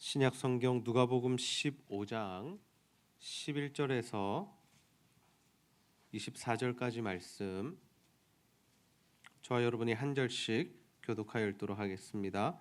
신약 성경 누가복음 15장 11절에서 24절까지 말씀 저와 여러분이 한 절씩 교독하여 읽도록 하겠습니다.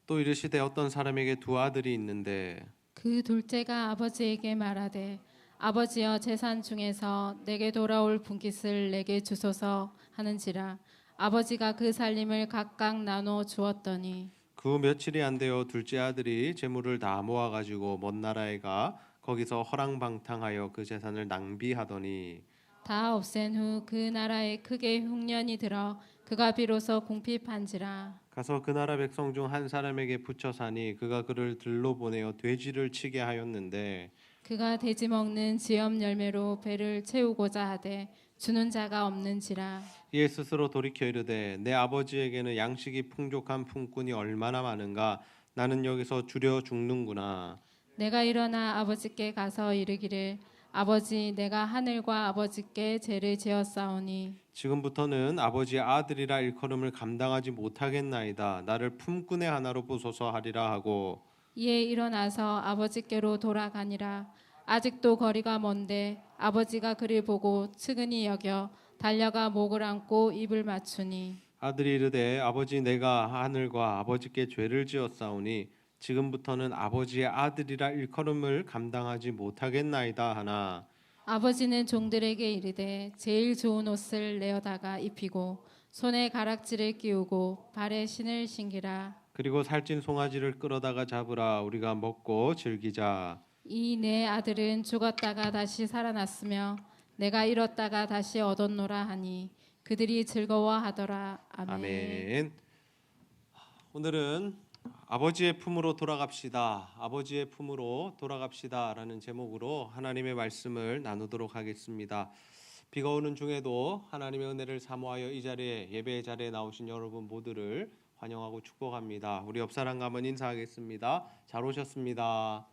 또 이르시되 어떤 사람에게 두 아들이 있는데 그 둘째가 아버지에게 말하되 아버지여 재산 중에서 내게 돌아올 분깃을 내게 주소서 하는지라. 아버지가 그 살림을 각각 나눠 주었더니 그 며칠이 안 되어 둘째 아들이 재물을 다 모아 가지고 먼 나라에 가 거기서 허랑방탕하여 그 재산을 낭비하더니 다 없앤 후 그 나라에 크게 흉년이 들어 그가 비로소 궁핍한지라. 가서 그 나라 백성 중 한 사람에게 붙여 사니 그가 그를 들로 보내어 돼지를 치게 하였는데 그가 돼지 먹는 지엄 열매로 배를 채우고자 하되 주는 자가 없는지라. 이에 스스로 돌이켜 이르되 내 아버지에게는 양식이 풍족한 품꾼이 얼마나 많은가 나는 여기서 주려 죽는구나. 내가 일어나 아버지께 가서 이르기를 아버지 내가 하늘과 아버지께 죄를 지었사오니 지금부터는 아버지의 아들이라 일컬음을 감당하지 못하겠나이다. 나를 품꾼의 하나로 보소서 하리라 하고 이에 일어나서 아버지께로 돌아가니라. 아직도 거리가 먼데 아버지가 그를 보고 측은히 여겨 달려가 목을 안고 입을 맞추니 아들이 이르되 아버지 내가 하늘과 아버지께 죄를 지었사오니 지금부터는 아버지의 아들이라 일컬음을 감당하지 못하겠나이다 하나 아버지는 종들에게 이르되 제일 좋은 옷을 내어다가 입히고 손에 가락지를 끼우고 발에 신을 신기라. 그리고 살찐 송아지를 끌어다가 잡으라 우리가 먹고 즐기자. 이 내 아들은 죽었다가 다시 살아났으며 내가 잃었다가 다시 얻었노라 하니 그들이 즐거워하더라. 아멘. 아멘. 오늘은 아버지의 품으로 돌아갑시다. 아버지의 품으로 돌아갑시다라는 제목으로 하나님의 말씀을 나누도록 하겠습니다. 비가 오는 중에도 하나님의 은혜를 사모하여 이 자리에 예배의 자리에 나오신 여러분 모두를 환영하고 축복합니다. 우리 옆 사람과 한번 인사하겠습니다. 잘 오셨습니다.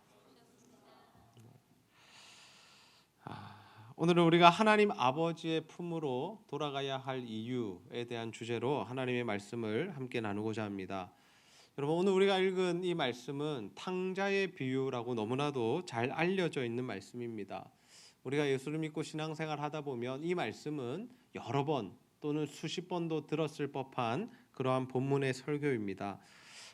오늘은 우리가 하나님 아버지의 품으로 돌아가야 할 이유에 대한 주제로 하나님의 말씀을 함께 나누고자 합니다. 여러분 오늘 우리가 읽은 이 말씀은 탕자의 비유라고 너무나도 잘 알려져 있는 말씀입니다. 우리가 예수를 믿고 신앙생활 하다 보면 이 말씀은 여러 번 또는 수십 번도 들었을 법한 그러한 본문의 설교입니다.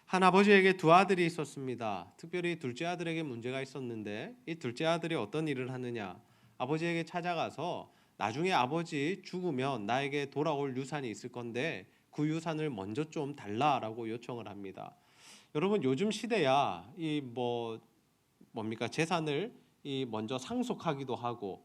한 아버지에게 두 아들이 있었습니다. 특별히 둘째 아들에게 문제가 있었는데 이 둘째 아들이 어떤 일을 하느냐? 아버지에게 찾아가서 나중에 아버지 죽으면 나에게 돌아올 유산이 있을 건데 그 유산을 먼저 좀 달라라고 요청을 합니다. 여러분 요즘 시대야 이 뭡니까 재산을 이 먼저 상속하기도 하고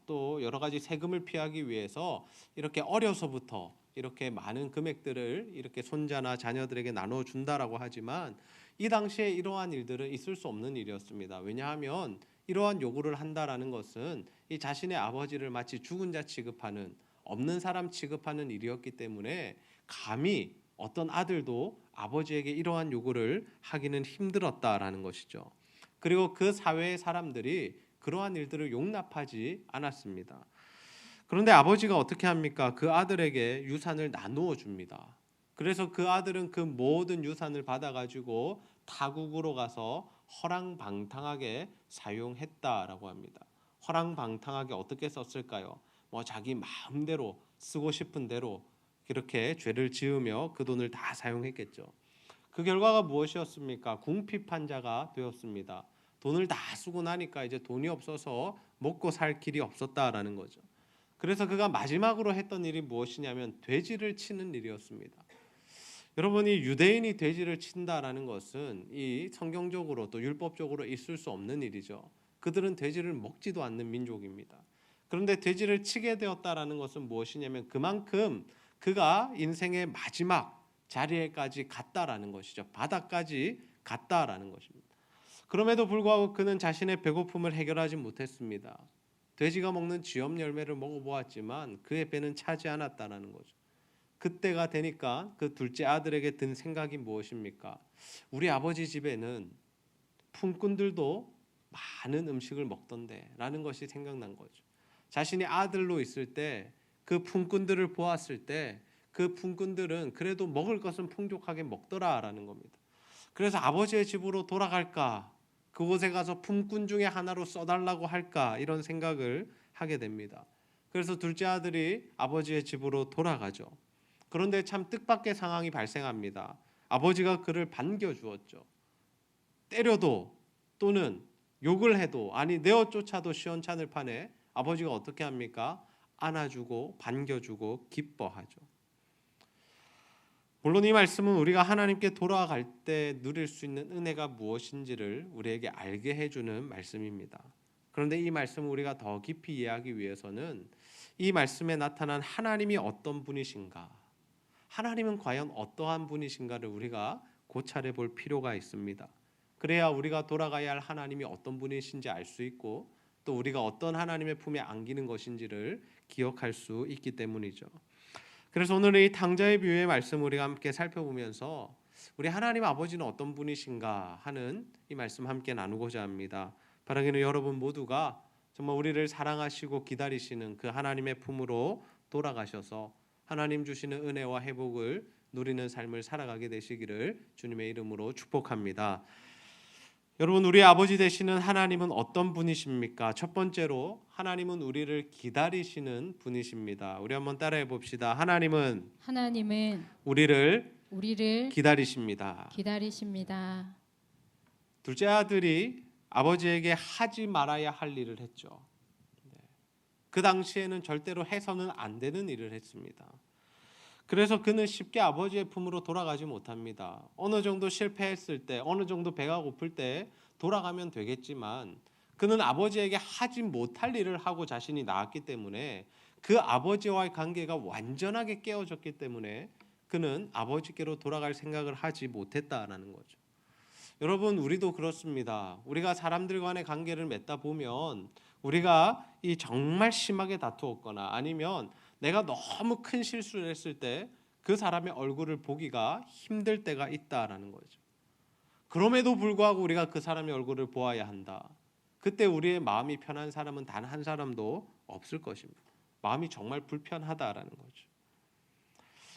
또 여러 가지 세금을 피하기 위해서 이렇게 어려서부터 이렇게 많은 금액들을 이렇게 손자나 자녀들에게 나눠 준다라고 하지만 이 당시에 이러한 일들은 있을 수 없는 일이었습니다. 왜냐하면 이러한 요구를 한다라는 것은 이 자신의 아버지를 마치 죽은 자 취급하는 없는 사람 취급하는 일이었기 때문에 감히 어떤 아들도 아버지에게 이러한 요구를 하기는 힘들었다라는 것이죠. 그리고 그 사회의 사람들이 그러한 일들을 용납하지 않았습니다. 그런데 아버지가 어떻게 합니까? 그 아들에게 유산을 나누어 줍니다. 그래서 그 아들은 그 모든 유산을 받아가지고 타국으로 가서 허랑방탕하게 사용했다라고 합니다. 허랑방탕하게 어떻게 썼을까요? 자기 마음대로 쓰고 싶은 대로 그렇게 죄를 지으며 그 돈을 다 사용했겠죠. 그 결과가 무엇이었습니까? 궁핍한 자가 되었습니다. 돈을 다 쓰고 나니까 이제 돈이 없어서 먹고 살 길이 없었다라는 거죠. 그래서 그가 마지막으로 했던 일이 무엇이냐면 돼지를 치는 일이었습니다. 여러분이 유대인이 돼지를 친다라는 것은 이 성경적으로 또 율법적으로 있을 수 없는 일이죠. 그들은 돼지를 먹지도 않는 민족입니다. 그런데 돼지를 치게 되었다라는 것은 무엇이냐면 그만큼 그가 인생의 마지막 자리에까지 갔다라는 것이죠. 바닥까지 갔다라는 것입니다. 그럼에도 불구하고 그는 자신의 배고픔을 해결하지 못했습니다. 돼지가 먹는 쥐엄 열매를 먹어보았지만 그의 배는 차지 않았다라는 거죠. 그때가 되니까 그 둘째 아들에게 든 생각이 무엇입니까? 우리 아버지 집에는 품꾼들도 많은 음식을 먹던데 라는 것이 생각난 거죠. 자신이 아들로 있을 때 그 품꾼들을 보았을 때 그 품꾼들은 그래도 먹을 것은 풍족하게 먹더라라는 겁니다. 그래서 아버지의 집으로 돌아갈까? 그곳에 가서 품꾼 중에 하나로 써달라고 할까? 이런 생각을 하게 됩니다. 그래서 둘째 아들이 아버지의 집으로 돌아가죠. 그런데 참 뜻밖의 상황이 발생합니다. 아버지가 그를 반겨주었죠. 때려도 또는 욕을 해도 아니 내어 쫓아도 시원찮을 판에 아버지가 어떻게 합니까? 안아주고 반겨주고 기뻐하죠. 물론 이 말씀은 우리가 하나님께 돌아갈 때 누릴 수 있는 은혜가 무엇인지를 우리에게 알게 해주는 말씀입니다. 그런데 이 말씀을 우리가 더 깊이 이해하기 위해서는 이 말씀에 나타난 하나님이 어떤 분이신가, 하나님은 과연 어떠한 분이신가를 우리가 고찰해 볼 필요가 있습니다. 그래야 우리가 돌아가야 할 하나님이 어떤 분이신지 알 수 있고 또 우리가 어떤 하나님의 품에 안기는 것인지를 기억할 수 있기 때문이죠. 그래서 오늘 이 탕자의 비유의 말씀 우리가 함께 살펴보면서 우리 하나님 아버지는 어떤 분이신가 하는 이 말씀 함께 나누고자 합니다. 바라기는 여러분 모두가 정말 우리를 사랑하시고 기다리시는 그 하나님의 품으로 돌아가셔서 하나님 주시는 은혜와 회복을 누리는 삶을 살아가게 되시기를 주님의 이름으로 축복합니다. 여러분, 우리 아버지 되시는 하나님은 어떤 분이십니까? 첫 번째로 하나님은 우리를 기다리시는 분이십니다. 우리 한번 따라해 봅시다. 하나님은 우리를 기다리십니다. 기다리십니다. 둘째 아들이 아버지에게 하지 말아야 할 일을 했죠. 그 당시에는 절대로 해서는 안 되는 일을 했습니다. 그래서 그는 쉽게 아버지의 품으로 돌아가지 못합니다. 어느 정도 실패했을 때, 어느 정도 배가 고플 때 돌아가면 되겠지만 그는 아버지에게 하지 못할 일을 하고 자신이 나왔기 때문에 그 아버지와의 관계가 완전하게 깨어졌기 때문에 그는 아버지께로 돌아갈 생각을 하지 못했다라는 거죠. 여러분, 우리도 그렇습니다. 우리가 사람들 간의 관계를 맺다 보면 우리가 이 정말 심하게 다투었거나 아니면 내가 너무 큰 실수를 했을 때 그 사람의 얼굴을 보기가 힘들 때가 있다라는 거죠. 그럼에도 불구하고 우리가 그 사람의 얼굴을 보아야 한다. 그때 우리의 마음이 편한 사람은 단 한 사람도 없을 것입니다. 마음이 정말 불편하다라는 거죠.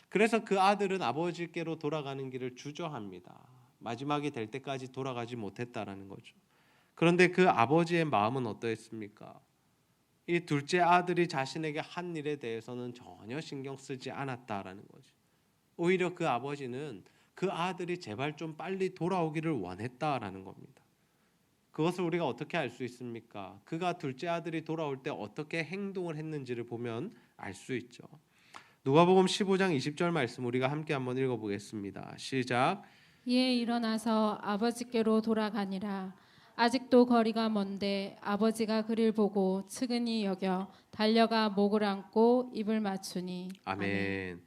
그래서 그 아들은 아버지께로 돌아가는 길을 주저합니다. 마지막이 될 때까지 돌아가지 못했다라는 거죠. 그런데 그 아버지의 마음은 어떠했습니까? 이 둘째 아들이 자신에게 한 일에 대해서는 전혀 신경 쓰지 않았다라는 거죠. 오히려 그 아버지는 그 아들이 제발 좀 빨리 돌아오기를 원했다라는 겁니다. 그것을 우리가 어떻게 알 수 있습니까? 그가 둘째 아들이 돌아올 때 어떻게 행동을 했는지를 보면 알 수 있죠. 누가복음 15장 20절 말씀 우리가 함께 한번 읽어보겠습니다. 시작. 이에 일어나서 아버지께로 돌아가니라. 아직도 거리가 먼데 아버지가 그를 보고 측은히 여겨 달려가 목을 안고 입을 맞추니. 아멘.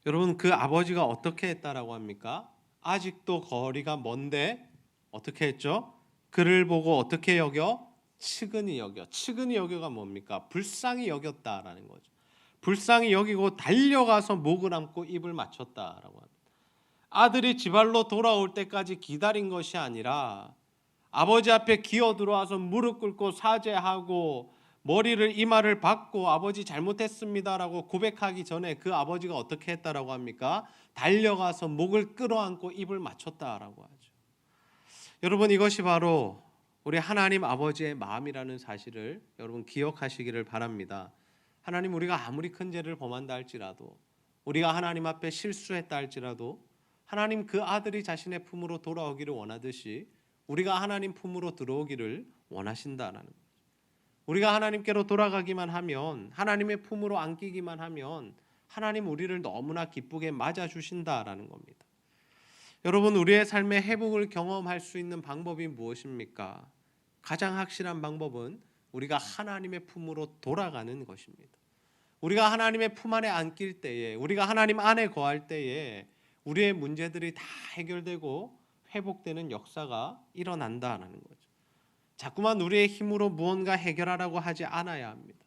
여러분, 그 아버지가 어떻게 했다라고 합니까? 아직도 거리가 먼데 어떻게 했죠? 그를 보고 어떻게 여겨? 측은히 여겨. 측은히 여겨가 뭡니까? 불쌍히 여겼다라는 거죠. 불쌍히 여기고 달려가서 목을 안고 입을 맞췄다라고 합니다. 아들이 지발로 돌아올 때까지 기다린 것이 아니라 아버지 앞에 기어 들어와서 무릎 꿇고 사죄하고 머리를 이마를 박고 아버지 잘못했습니다라고 고백하기 전에 그 아버지가 어떻게 했다라고 합니까? 달려가서 목을 끌어안고 입을 맞췄다라고 하죠. 여러분, 이것이 바로 우리 하나님 아버지의 마음이라는 사실을 여러분 기억하시기를 바랍니다. 하나님, 우리가 아무리 큰 죄를 범한다 할지라도, 우리가 하나님 앞에 실수했다 할지라도 하나님 그 아들이 자신의 품으로 돌아오기를 원하듯이 우리가 하나님 품으로 들어오기를 원하신다라는 거죠. 우리가 하나님께로 돌아가기만 하면, 하나님의 품으로 안기기만 하면 하나님 우리를 너무나 기쁘게 맞아주신다라는 겁니다. 여러분, 우리의 삶의 회복을 경험할 수 있는 방법이 무엇입니까? 가장 확실한 방법은 우리가 하나님의 품으로 돌아가는 것입니다. 우리가 하나님의 품 안에 안길 때에, 우리가 하나님 안에 거할 때에 우리의 문제들이 다 해결되고 회복되는 역사가 일어난다라는 거죠. 자꾸만 우리의 힘으로 무언가 해결하라고 하지 않아야 합니다.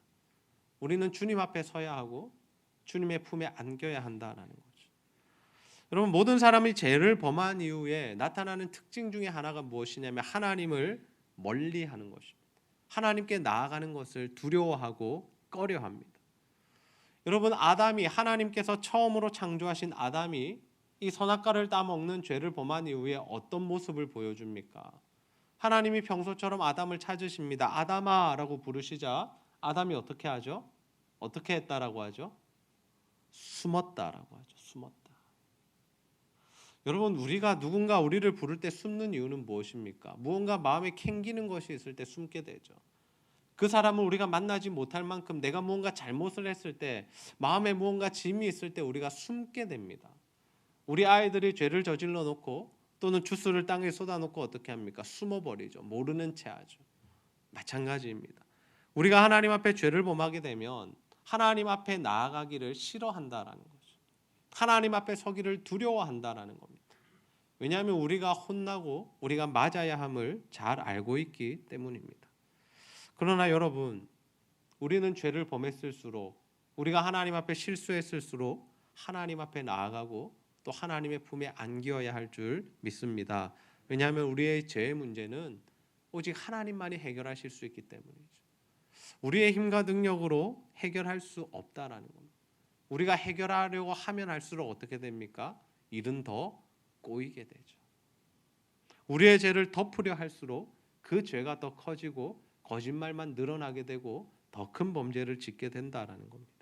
우리는 주님 앞에 서야 하고 주님의 품에 안겨야 한다라는 거죠. 여러분, 모든 사람이 죄를 범한 이후에 나타나는 특징 중에 하나가 무엇이냐면 하나님을 멀리하는 것입니다. 하나님께 나아가는 것을 두려워하고 꺼려합니다. 여러분, 아담이, 하나님께서 처음으로 창조하신 아담이 이 선악과를 따먹는 죄를 범한 이후에 어떤 모습을 보여줍니까? 하나님이 평소처럼 아담을 찾으십니다. 아담아라고 부르시자 아담이 어떻게 하죠? 어떻게 했다라고 하죠? 숨었다라고 하죠. 숨었다. 여러분, 우리가 누군가 우리를 부를 때 숨는 이유는 무엇입니까? 무언가 마음에 캥기는 것이 있을 때 숨게 되죠. 그 사람을 우리가 만나지 못할 만큼 내가 무언가 잘못을 했을 때, 마음에 무언가 짐이 있을 때 우리가 숨게 됩니다. 우리 아이들이 죄를 저질러 놓고 또는 주스를 땅에 쏟아 놓고 어떻게 합니까? 숨어버리죠. 모르는 채 하죠. 마찬가지입니다. 우리가 하나님 앞에 죄를 범하게 되면 하나님 앞에 나아가기를 싫어한다라는 거죠. 하나님 앞에 서기를 두려워한다라는 겁니다. 왜냐하면 우리가 혼나고 우리가 맞아야 함을 잘 알고 있기 때문입니다. 그러나 여러분, 우리는 죄를 범했을수록, 우리가 하나님 앞에 실수했을수록 하나님 앞에 나아가고 또 하나님의 품에 안기어야 할 줄 믿습니다. 왜냐하면 우리의 죄의 문제는 오직 하나님만이 해결하실 수 있기 때문이죠. 우리의 힘과 능력으로 해결할 수 없다라는 겁니다. 우리가 해결하려고 하면 할수록 어떻게 됩니까? 일은 더 꼬이게 되죠. 우리의 죄를 덮으려 할수록 그 죄가 더 커지고 거짓말만 늘어나게 되고 더 큰 범죄를 짓게 된다라는 겁니다.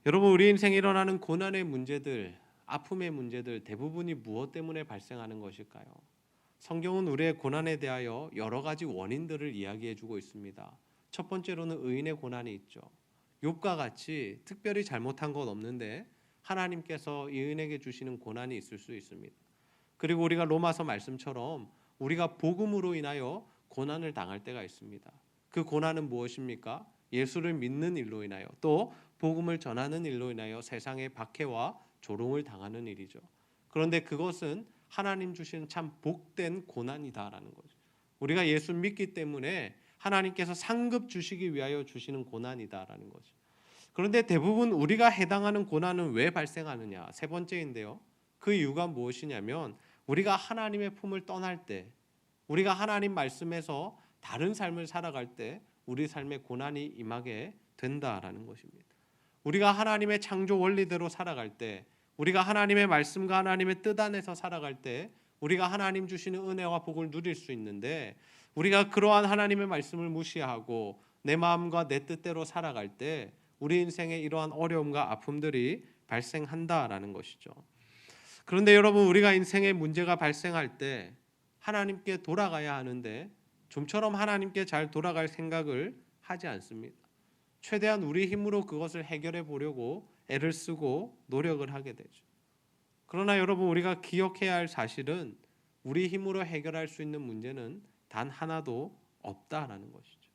여러분, 우리 인생에 일어나는 고난의 문제들, 아픔의 문제들 대부분이 무엇 때문에 발생하는 것일까요? 성경은 우리의 고난에 대하여 여러 가지 원인들을 이야기해 주고 있습니다. 첫 번째로는 의인의 고난이 있죠. 욥과 같이 특별히 잘못한 건 없는데 하나님께서 이 의인에게 주시는 고난이 있을 수 있습니다. 그리고 우리가 로마서 말씀처럼 우리가 복음으로 인하여 고난을 당할 때가 있습니다. 그 고난은 무엇입니까? 예수를 믿는 일로 인하여 또 복음을 전하는 일로 인하여 세상의 박해와 조롱을 당하는 일이죠. 그런데 그것은 하나님 주시는 참 복된 고난이다라는 거죠. 우리가 예수 믿기 때문에 하나님께서 상급 주시기 위하여 주시는 고난이다라는 거죠. 그런데 대부분 우리가 해당하는 고난은 왜 발생하느냐? 세 번째인데요. 그 이유가 무엇이냐면 우리가 하나님의 품을 떠날 때, 우리가 하나님 말씀에서 다른 삶을 살아갈 때 우리 삶에 고난이 임하게 된다라는 것입니다. 우리가 하나님의 창조 원리대로 살아갈 때, 우리가 하나님의 말씀과 하나님의 뜻 안에서 살아갈 때 우리가 하나님 주시는 은혜와 복을 누릴 수 있는데, 우리가 그러한 하나님의 말씀을 무시하고 내 마음과 내 뜻대로 살아갈 때 우리 인생에 이러한 어려움과 아픔들이 발생한다라는 것이죠. 그런데 여러분, 우리가 인생에 문제가 발생할 때 하나님께 돌아가야 하는데 좀처럼 하나님께 잘 돌아갈 생각을 하지 않습니다. 최대한 우리 힘으로 그것을 해결해 보려고 애를 쓰고 노력을 하게 되죠. 그러나 여러분, 우리가 기억해야 할 사실은 우리 힘으로 해결할 수 있는 문제는 단 하나도 없다라는 것이죠.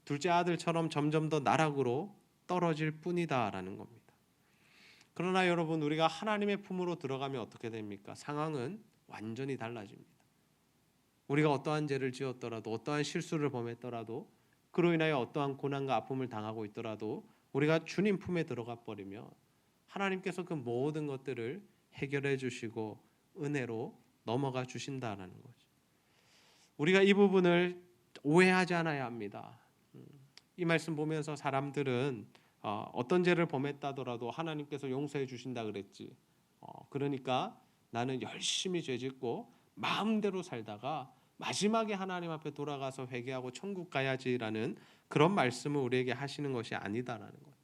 둘째 아들처럼 점점 더 나락으로 떨어질 뿐이다라는 겁니다. 그러나 여러분, 우리가 하나님의 품으로 들어가면 어떻게 됩니까? 상황은 완전히 달라집니다. 우리가 어떠한 죄를 지었더라도, 어떠한 실수를 범했더라도, 그로 인하여 어떠한 고난과 아픔을 당하고 있더라도 우리가 주님 품에 들어가 버리면 하나님께서 그 모든 것들을 해결해 주시고 은혜로 넘어가 주신다라는 거죠. 우리가 이 부분을 오해하지 않아야 합니다. 이 말씀 보면서 사람들은 어떤 죄를 범했다더라도 하나님께서 용서해 주신다 그랬지. 그러니까 나는 열심히 죄짓고 마음대로 살다가 마지막에 하나님 앞에 돌아가서 회개하고 천국 가야지라는 그런 말씀을 우리에게 하시는 것이 아니다라는 거예요.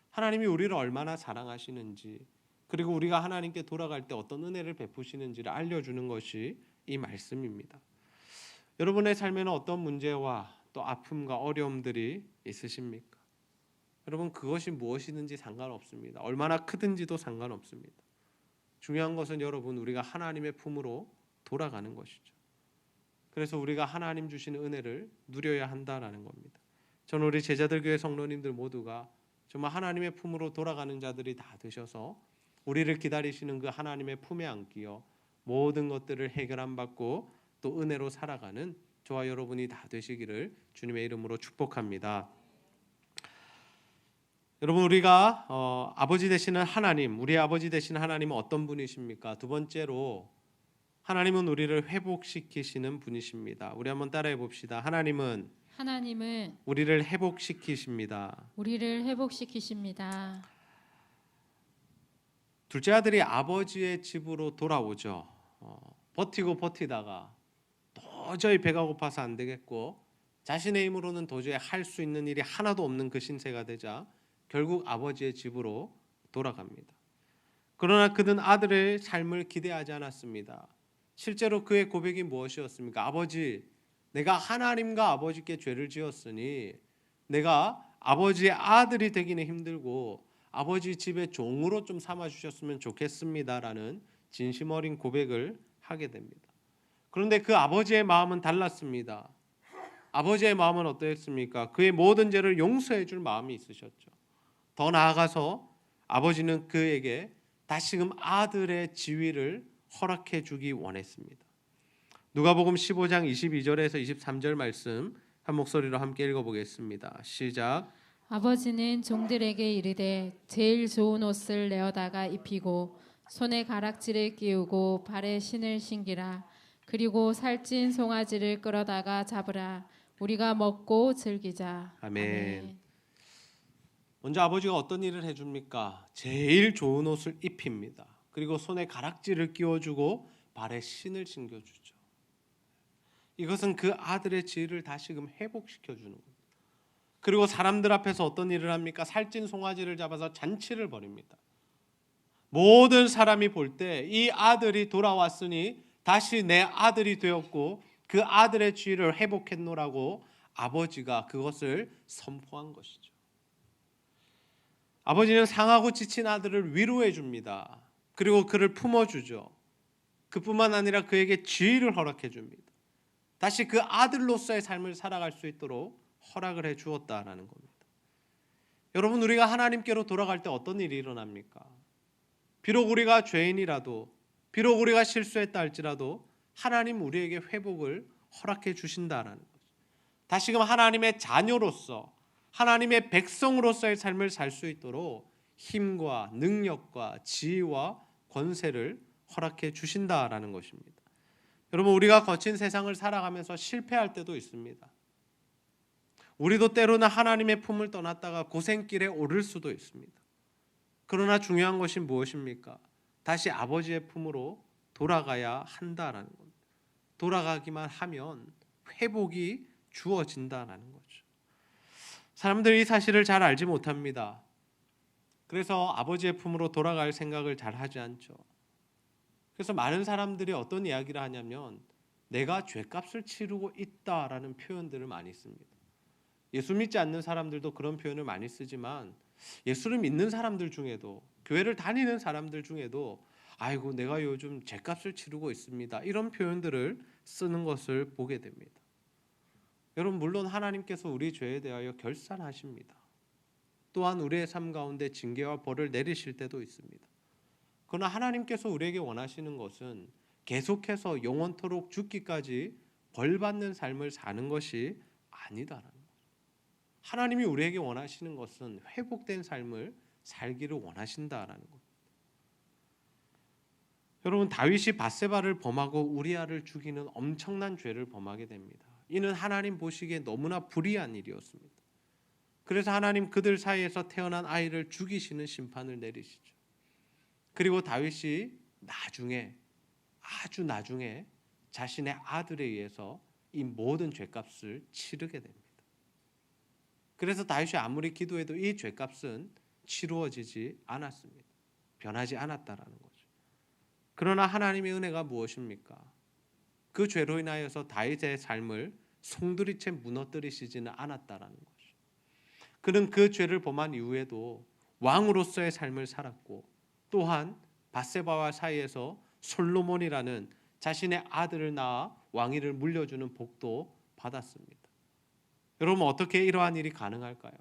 하나님이 우리를 얼마나 사랑하시는지, 그리고 우리가 하나님께 돌아갈 때 어떤 은혜를 베푸시는지를 알려주는 것이 이 말씀입니다. 여러분의 삶에는 어떤 문제와 또 아픔과 어려움들이 있으십니까? 여러분, 그것이 무엇이든지 상관없습니다. 얼마나 크든지도 상관없습니다. 중요한 것은 여러분, 우리가 하나님의 품으로 돌아가는 것이죠. 그래서 우리가 하나님 주시는 은혜를 누려야 한다라는 겁니다. 저는 우리 제자들 교회 성도님들 모두가 정말 하나님의 품으로 돌아가는 자들이 다 되셔서 우리를 기다리시는 그 하나님의 품에 안기어 모든 것들을 해결함 받고 또 은혜로 살아가는 저와 여러분이 다 되시기를 주님의 이름으로 축복합니다. 여러분, 우리가 아버지 되시는 하나님, 우리의 아버지 되시는 하나님은 어떤 분이십니까? 두 번째로 하나님은 우리를 회복시키시는 분이십니다. 우리 한번 따라해 봅시다. 하나님은 우리를 회복시키십니다. 우리를 회복시키십니다. 둘째 아들이 아버지의 집으로 돌아오죠. 버티고 버티다가 도저히 배가 고파서 안 되겠고 자신의 힘으로는 도저히 할 수 있는 일이 하나도 없는 그 신세가 되자 결국 아버지의 집으로 돌아갑니다. 그러나 그는 아들의 삶을 기대하지 않았습니다. 실제로 그의 고백이 무엇이었습니까? 아버지, 내가 하나님과 아버지께 죄를 지었으니 내가 아버지의 아들이 되기는 힘들고 아버지 집의 종으로 좀 삼아 주셨으면 좋겠습니다라는 진심 어린 고백을 하게 됩니다. 그런데 그 아버지의 마음은 달랐습니다. 아버지의 마음은 어떠했습니까? 그의 모든 죄를 용서해 줄 마음이 있으셨죠. 더 나아가서 아버지는 그에게 다시금 아들의 지위를 허락해 주기 원했습니다. 누가복음 15장 22절에서 23절 말씀 한 목소리로 함께 읽어보겠습니다. 시작. 아버지는 종들에게 이르되 제일 좋은 옷을 내어다가 입히고 손에 가락지를 끼우고 발에 신을 신기라. 그리고 살찐 송아지를 끌어다가 잡으라. 우리가 먹고 즐기자. 아멘. 먼저 아버지가 어떤 일을 해줍니까? 제일 좋은 옷을 입힙니다. 그리고 손에 가락지를 끼워주고 발에 신을 신겨주죠. 이것은 그 아들의 지위를 다시금 회복시켜주는 겁니다. 그리고 사람들 앞에서 어떤 일을 합니까? 살찐 송아지를 잡아서 잔치를 벌입니다. 모든 사람이 볼 때 이 아들이 돌아왔으니 다시 내 아들이 되었고 그 아들의 지위를 회복했노라고 아버지가 그것을 선포한 것이죠. 아버지는 상하고 지친 아들을 위로해 줍니다. 그리고 그를 품어주죠. 그뿐만 아니라 그에게 지위를 허락해 줍니다. 다시 그 아들로서의 삶을 살아갈 수 있도록 허락을 해 주었다라는 겁니다. 여러분, 우리가 하나님께로 돌아갈 때 어떤 일이 일어납니까? 비록 우리가 죄인이라도, 비록 우리가 실수했다 할지라도 하나님 우리에게 회복을 허락해 주신다라는 거죠. 다시금 하나님의 자녀로서, 하나님의 백성으로서의 삶을 살 수 있도록 힘과 능력과 지위와 권세를 허락해 주신다라는 것입니다. 여러분, 우리가 거친 세상을 살아가면서 실패할 때도 있습니다. 우리도 때로는 하나님의 품을 떠났다가 고생길에 오를 수도 있습니다. 그러나 중요한 것이 무엇입니까? 다시 아버지의 품으로 돌아가야 한다라는 겁니다. 돌아가기만 하면 회복이 주어진다라는 거죠. 사람들이 이 사실을 잘 알지 못합니다. 그래서 아버지의 품으로 돌아갈 생각을 잘 하지 않죠. 그래서 많은 사람들이 어떤 이야기를 하냐면 내가 죄값을 치르고 있다라는 표현들을 많이 씁니다. 예수 믿지 않는 사람들도 그런 표현을 많이 쓰지만 예수를 믿는 사람들 중에도, 교회를 다니는 사람들 중에도 아이고 내가 요즘 죄값을 치르고 있습니다, 이런 표현들을 쓰는 것을 보게 됩니다. 여러분, 물론 하나님께서 우리 죄에 대하여 결산하십니다. 또한 우리의 삶 가운데 징계와 벌을 내리실 때도 있습니다. 그러나 하나님께서 우리에게 원하시는 것은 계속해서 영원토록 죽기까지 벌받는 삶을 사는 것이 아니다라는 거죠. 하나님이 우리에게 원하시는 것은 회복된 삶을 살기를 원하신다라는 것. 여러분, 다윗이 밧세바를 범하고 우리아를 죽이는 엄청난 죄를 범하게 됩니다. 이는 하나님 보시기에 너무나 불의한 일이었습니다. 그래서 하나님 그들 사이에서 태어난 아이를 죽이시는 심판을 내리시죠. 그리고 다윗이 나중에, 아주 나중에 자신의 아들에 의해서 이 모든 죄값을 치르게 됩니다. 그래서 다윗이 아무리 기도해도 이 죄값은 치루어지지 않았습니다. 변하지 않았다라는 거죠. 그러나 하나님의 은혜가 무엇입니까? 그 죄로 인하여서 다윗의 삶을 송두리째 무너뜨리시지는 않았다라는 거죠. 그는 그 죄를 범한 이후에도 왕으로서의 삶을 살았고, 또한 밧세바와 사이에서 솔로몬이라는 자신의 아들을 낳아 왕위를 물려주는 복도 받았습니다. 여러분, 어떻게 이러한 일이 가능할까요?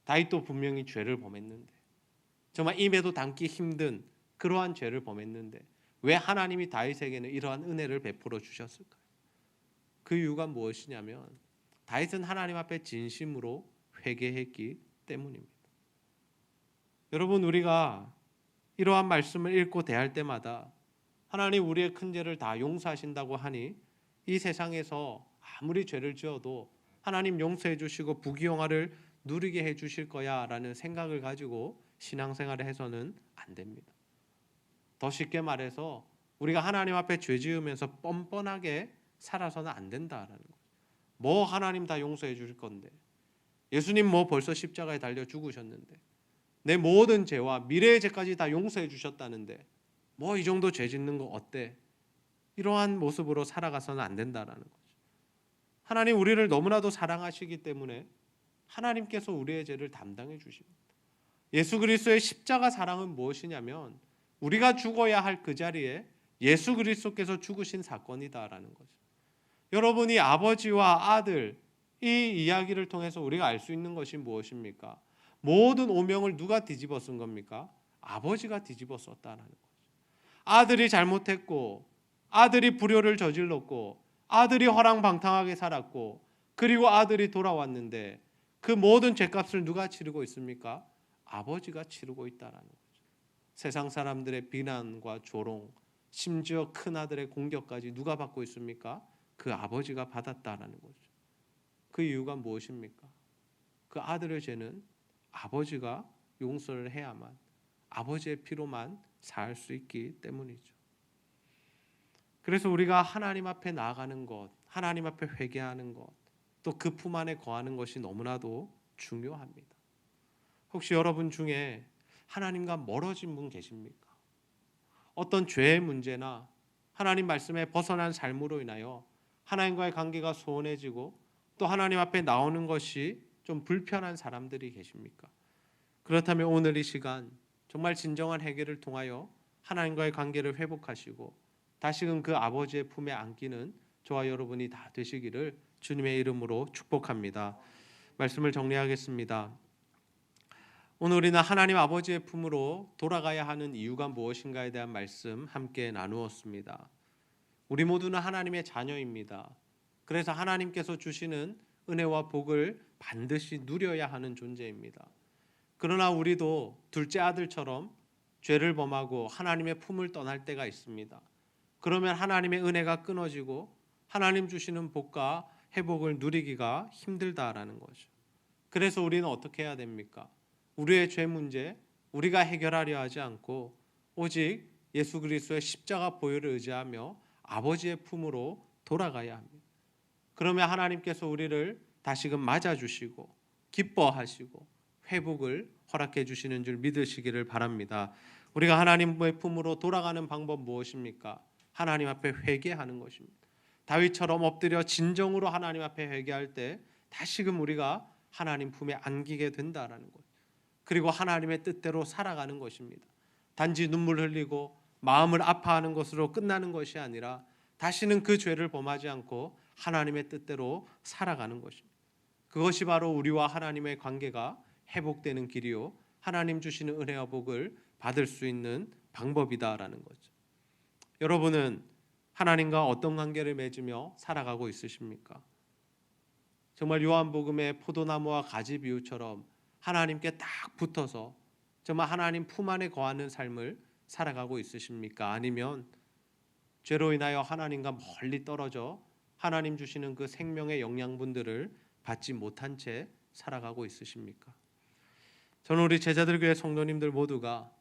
다윗도 분명히 죄를 범했는데, 정말 입에도 담기 힘든 그러한 죄를 범했는데 왜 하나님이 다윗에게는 이러한 은혜를 베풀어 주셨을까요? 그 이유가 무엇이냐면 다윗은 하나님 앞에 진심으로 회개했기 때문입니다. 여러분, 우리가 이러한 말씀을 읽고 대할 때마다 하나님 우리의 큰 죄를 다 용서하신다고 하니 이 세상에서 아무리 죄를 지어도 하나님 용서해 주시고 부귀영화를 누리게 해 주실 거야 라는 생각을 가지고 신앙생활을 해서는 안 됩니다. 더 쉽게 말해서 우리가 하나님 앞에 죄 지으면서 뻔뻔하게 살아서는 안 된다라는 거예요. 뭐 하나님 다 용서해 주실 건데, 예수님 뭐 벌써 십자가에 달려 죽으셨는데, 내 모든 죄와 미래의 죄까지 다 용서해 주셨다는데 뭐 이 정도 죄 짓는 거 어때? 이러한 모습으로 살아가서는 안 된다라는 거죠. 하나님 우리를 너무나도 사랑하시기 때문에 하나님께서 우리의 죄를 담당해 주십니다. 예수 그리스도의 십자가 사랑은 무엇이냐면 우리가 죽어야 할 그 자리에 예수 그리스도께서 죽으신 사건이다라는 거죠. 여러분이 아버지와 아들 이 이야기를 통해서 우리가 알 수 있는 것이 무엇입니까? 모든 오명을 누가 뒤집어 쓴 겁니까? 아버지가 뒤집어 썼다라는 거죠. 아들이 잘못했고 아들이 불효를 저질렀고 아들이 허랑방탕하게 살았고 그리고 아들이 돌아왔는데 그 모든 죄값을 누가 치르고 있습니까? 아버지가 치르고 있다라는 거죠. 세상 사람들의 비난과 조롱, 심지어 큰아들의 공격까지 누가 받고 있습니까? 그 아버지가 받았다라는 거죠. 그 이유가 무엇입니까? 그 아들의 죄는 아버지가 용서를 해야만, 아버지의 피로만 살 수 있기 때문이죠. 그래서 우리가 하나님 앞에 나아가는 것, 하나님 앞에 회개하는 것, 또 그 품 안에 거하는 것이 너무나도 중요합니다. 혹시 여러분 중에 하나님과 멀어진 분 계십니까? 어떤 죄의 문제나 하나님 말씀에 벗어난 삶으로 인하여 하나님과의 관계가 소원해지고 또 하나님 앞에 나오는 것이 좀 불편한 사람들이 계십니까? 그렇다면 오늘 이 시간 정말 진정한 해결을 통하여 하나님과의 관계를 회복하시고 다시금 그 아버지의 품에 안기는 저와 여러분이 다 되시기를 주님의 이름으로 축복합니다. 말씀을 정리하겠습니다. 오늘 우리는 하나님 아버지의 품으로 돌아가야 하는 이유가 무엇인가에 대한 말씀 함께 나누었습니다. 우리 모두는 하나님의 자녀입니다. 그래서 하나님께서 주시는 은혜와 복을 반드시 누려야 하는 존재입니다. 그러나 우리도 둘째 아들처럼 죄를 범하고 하나님의 품을 떠날 때가 있습니다. 그러면 하나님의 은혜가 끊어지고 하나님 주시는 복과 회복을 누리기가 힘들다라는 거죠. 그래서 우리는 어떻게 해야 됩니까? 우리의 죄 문제 우리가 해결하려 하지 않고 오직 예수 그리스도의 십자가 보혈을 의지하며 아버지의 품으로 돌아가야 합니다. 그러면 하나님께서 우리를 다시금 맞아주시고 기뻐하시고 회복을 허락해 주시는 줄 믿으시기를 바랍니다. 우리가 하나님의 품으로 돌아가는 방법 무엇입니까? 하나님 앞에 회개하는 것입니다. 다윗처럼 엎드려 진정으로 하나님 앞에 회개할 때 다시금 우리가 하나님 품에 안기게 된다라는 것. 그리고 하나님의 뜻대로 살아가는 것입니다. 단지 눈물 흘리고 마음을 아파하는 것으로 끝나는 것이 아니라 다시는 그 죄를 범하지 않고 하나님의 뜻대로 살아가는 것입니다. 그것이 바로 우리와 하나님의 관계가 회복되는 길이요 하나님 주시는 은혜와 복을 받을 수 있는 방법이다라는 거죠. 여러분은 하나님과 어떤 관계를 맺으며 살아가고 있으십니까? 정말 요한복음의 포도나무와 가지 비유처럼 하나님께 딱 붙어서 정말 하나님 품 안에 거하는 삶을 살아가고 있으십니까? 아니면 죄로 인하여 하나님과 멀리 떨어져 하나님 주시는 그 생명의 영양분들을 받지 못한 채 살아가고 있으십니까? 저는 우리 제자들 교회 성도님들 모두가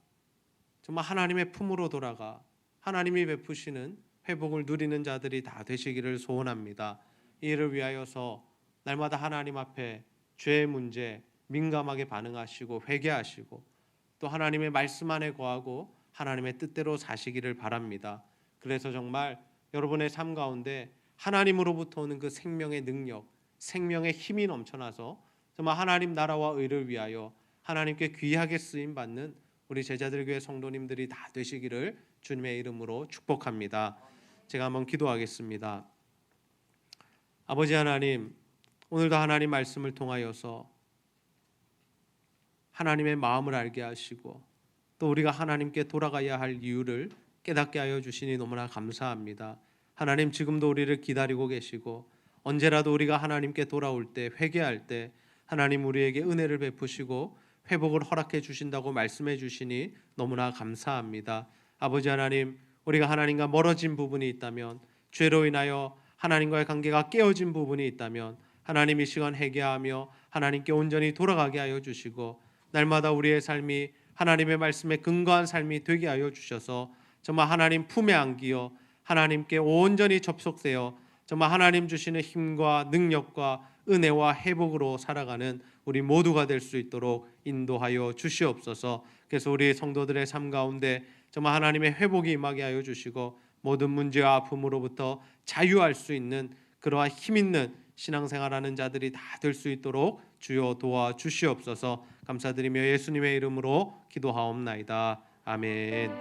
정말 하나님의 품으로 돌아가 하나님이 베푸시는 회복을 누리는 자들이 다 되시기를 소원합니다. 이를 위하여서 날마다 하나님 앞에 죄의 문제 민감하게 반응하시고 회개하시고 또 하나님의 말씀 안에 거하고 하나님의 뜻대로 사시기를 바랍니다. 그래서 정말 여러분의 삶 가운데 하나님으로부터 오는 그 생명의 능력, 생명의 힘이 넘쳐나서 정말 하나님 나라와 의를 위하여 하나님께 귀하게 쓰임 받는 우리 제자들 교회 성도님들이 다 되시기를 주님의 이름으로 축복합니다. 제가 한번 기도하겠습니다. 아버지 하나님, 오늘도 하나님 말씀을 통하여서 하나님의 마음을 알게 하시고 또 우리가 하나님께 돌아가야 할 이유를 깨닫게 하여 주시니 너무나 감사합니다. 하나님 지금도 우리를 기다리고 계시고 언제라도 우리가 하나님께 돌아올 때 회개할 때 하나님 우리에게 은혜를 베푸시고 회복을 허락해 주신다고 말씀해 주시니 너무나 감사합니다. 아버지 하나님, 우리가 하나님과 멀어진 부분이 있다면 죄로 인하여 하나님과의 관계가 깨어진 부분이 있다면 하나님 이 시간 회개하며 하나님께 온전히 돌아가게 하여 주시고 날마다 우리의 삶이 하나님의 말씀에 근거한 삶이 되게 하여 주셔서 정말 하나님 품에 안기어 하나님께 온전히 접속되어 정말 하나님 주시는 힘과 능력과 은혜와 회복으로 살아가는 우리 모두가 될 수 있도록 인도하여 주시옵소서. 그래서 우리 성도들의 삶 가운데 정말 하나님의 회복이 임하게 하여 주시고 모든 문제와 아픔으로부터 자유할 수 있는 그러한 힘 있는 신앙생활하는 자들이 다 될 수 있도록 주여 도와 주시옵소서. 감사드리며 예수님의 이름으로 기도하옵나이다. 아멘.